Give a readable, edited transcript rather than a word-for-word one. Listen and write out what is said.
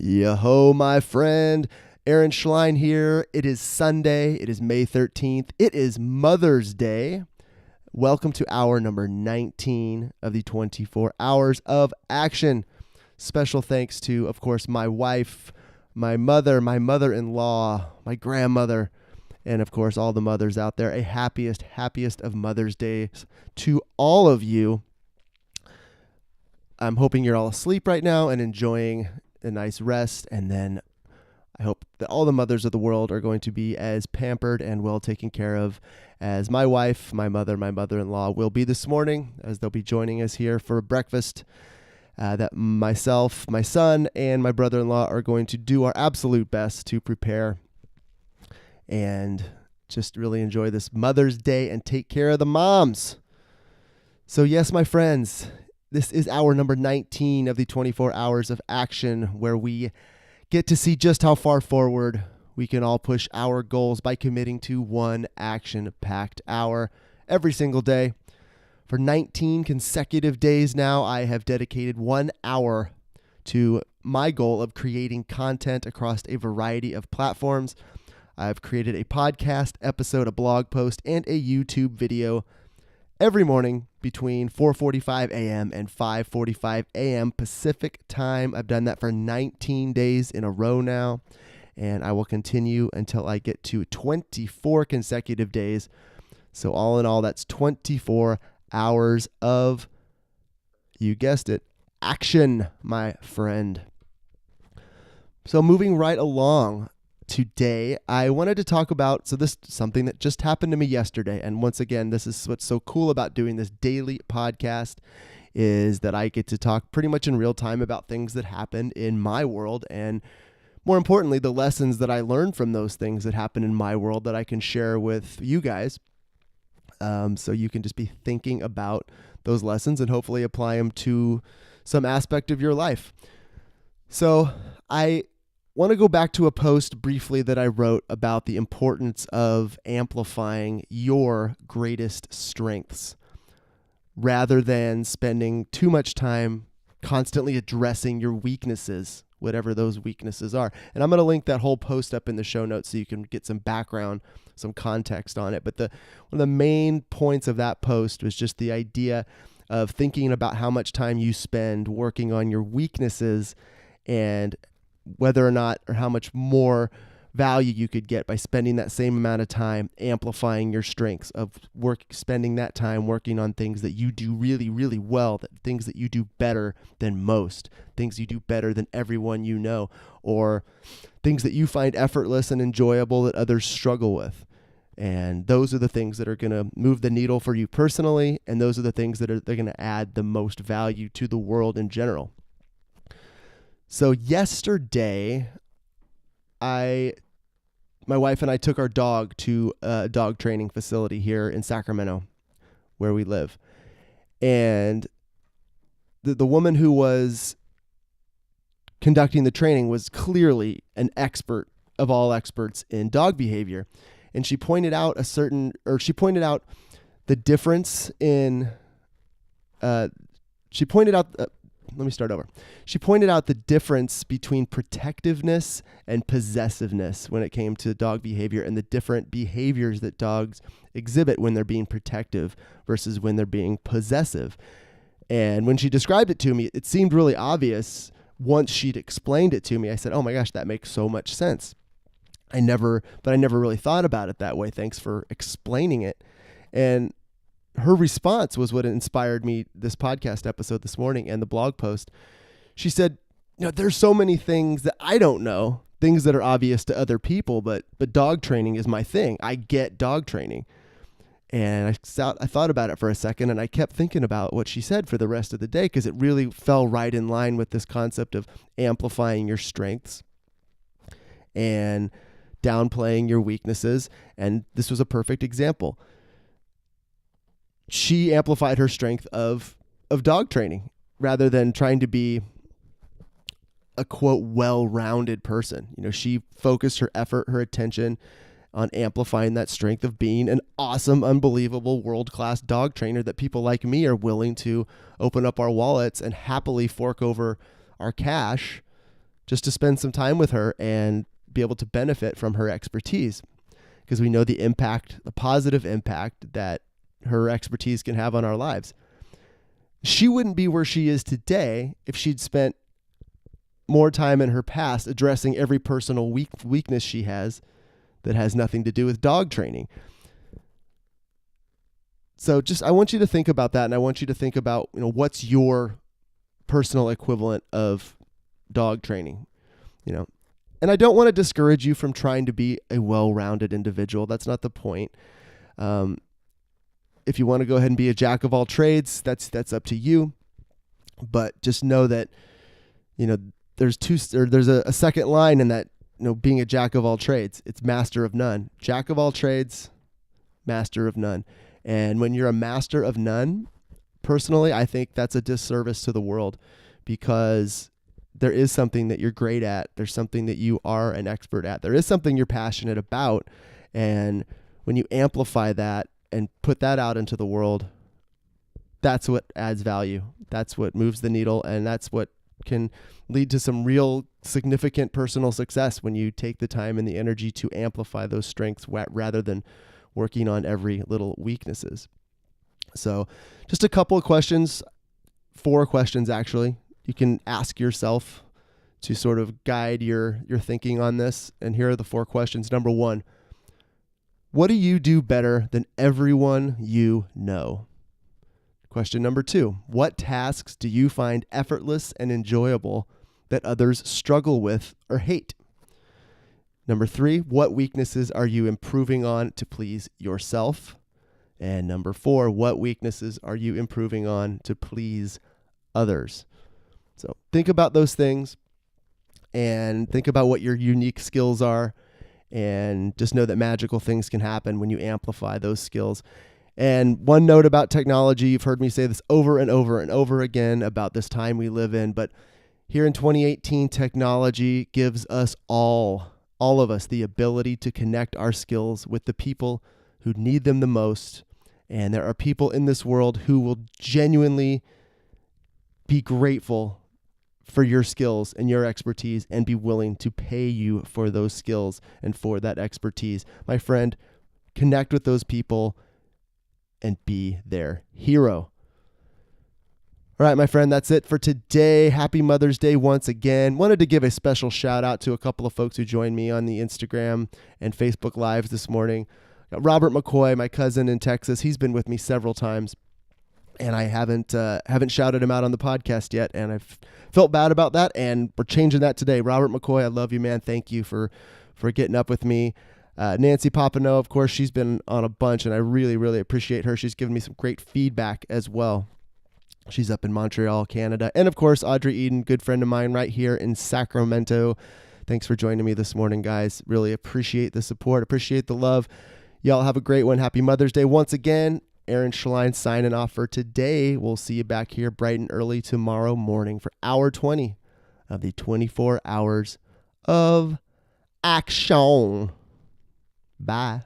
Yo-ho, my friend. Aaron Schlein here. It is Sunday. It is May 13th. It is Mother's Day. Welcome to hour number 19 of the 24 Hours of Action. Special thanks to, of course, my wife, my mother, my mother-in-law, my grandmother, and, of course, all the mothers out there. A happiest of Mother's Days to all of you. I'm hoping you're all asleep right now and enjoying a nice rest, and then I hope that all the mothers of the world are going to be as pampered and well taken care of as my wife, my mother, my mother-in-law will be this morning, as they'll be joining us here for breakfast that myself, my son, and my brother-in-law are going to do our absolute best to prepare and just really enjoy this Mother's Day and take care of the moms. So yes, my friends, this is hour number 19 of the 24 Hours of Action, where we get to see just how far forward we can all push our goals by committing to one action-packed hour every single day. For 19 consecutive days now, I have dedicated 1 hour to my goal of creating content across a variety of platforms. I've created a podcast episode, a blog post, and a YouTube video every morning between 4:45 a.m. and 5:45 a.m. Pacific time. I've done that for 19 days in a row now, and I will continue until I get to 24 consecutive days. So all in all, that's 24 hours of, you guessed it, action, my friend. So moving right along, today, I wanted to talk about, so this is something that just happened to me yesterday. And once again, this is what's so cool about doing this daily podcast, is that I get to talk pretty much in real time about things that happened in my world. And more importantly, the lessons that I learned from those things that happened in my world that I can share with you guys. So you can just be thinking about those lessons and hopefully apply them to some aspect of your life. So I want to go back to a post briefly that I wrote about the importance of amplifying your greatest strengths rather than spending too much time constantly addressing your weaknesses, whatever those weaknesses are. And I'm going to link that whole post up in the show notes so you can get some background, some context on it. But one of the main points of that post was just the idea of thinking about how much time you spend working on your weaknesses and whether or not, or how much more value you could get by spending that same amount of time amplifying your strengths, of spending that time working on things that you do really, really well, things that you do better than most, things you do better than everyone you know, or things that you find effortless and enjoyable that others struggle with. And those are the things that are going to move the needle for you personally, and those are the things that they're going to add the most value to the world in general. So yesterday, my wife and I took our dog to a dog training facility here in Sacramento, where we live. And the woman who was conducting the training was clearly an expert of all experts in dog behavior. And she pointed out the difference in, She pointed out the difference between protectiveness and possessiveness when it came to dog behavior, and the different behaviors that dogs exhibit when they're being protective versus when they're being possessive. And when she described it to me, it seemed really obvious. Once she'd explained it to me, I said, "Oh my gosh, that makes so much sense." I never really thought about it that way. Thanks for explaining it. And her response was what inspired me this podcast episode this morning and the blog post. She said, there's so many things that I don't know, things that are obvious to other people, but dog training is my thing. I get dog training. And I thought about it for a second, and I kept thinking about what she said for the rest of the day, because it really fell right in line with this concept of amplifying your strengths and downplaying your weaknesses. And this was a perfect example. She amplified her strength of dog training rather than trying to be a, quote, well-rounded person. She focused her effort, her attention on amplifying that strength of being an awesome, unbelievable, world-class dog trainer that people like me are willing to open up our wallets and happily fork over our cash just to spend some time with her and be able to benefit from her expertise, because we know the positive impact that her expertise can have on our lives. She wouldn't be where she is today if she'd spent more time in her past addressing every personal weakness she has that has nothing to do with dog training. So I want you to think about that, and I want you to think about, what's your personal equivalent of dog training, And I don't want to discourage you from trying to be a well-rounded individual. That's not the point. If you want to go ahead and be a jack of all trades, that's up to you. But just know that, there's a second line in that, being a jack of all trades. It's master of none. Jack of all trades, master of none. And when you're a master of none, personally, I think that's a disservice to the world, because there is something that you're great at. There's something that you are an expert at. There is something you're passionate about. And when you amplify that and put that out into the world, that's what adds value. That's what moves the needle. And that's what can lead to some real significant personal success, when you take the time and the energy to amplify those strengths rather than working on every little weaknesses. So just a couple of questions, 4 questions actually, you can ask yourself to sort of guide your thinking on this. And here are the 4 questions. Number 1, what do you do better than everyone you know? Question number 2, what tasks do you find effortless and enjoyable that others struggle with or hate? Number 3, what weaknesses are you improving on to please yourself? And number 4, what weaknesses are you improving on to please others? So think about those things and think about what your unique skills are, and just know that magical things can happen when you amplify those skills. And one note about technology, you've heard me say this over and over and over again about this time we live in, but here in 2018, technology gives us all of us, the ability to connect our skills with the people who need them the most. And there are people in this world who will genuinely be grateful for your skills and your expertise and be willing to pay you for those skills and for that expertise. My friend, connect with those people and be their hero. All right, my friend, that's it for today. Happy Mother's Day once again. Wanted to give a special shout out to a couple of folks who joined me on the Instagram and Facebook Lives this morning. Got Robert McCoy, my cousin in Texas. He's been with me several times, and I haven't shouted him out on the podcast yet, and I've felt bad about that, and we're changing that today. Robert McCoy, I love you, man. Thank you for getting up with me. Nancy Papineau, of course, she's been on a bunch, and I really, really appreciate her. She's given me some great feedback as well. She's up in Montreal, Canada. And of course, Audrey Eden, good friend of mine right here in Sacramento. Thanks for joining me this morning, guys. Really appreciate the support, appreciate the love. Y'all have a great one. Happy Mother's Day once again. Aaron Schlein signing off for today. We'll see you back here bright and early tomorrow morning for hour 20 of the 24 hours of action. Bye.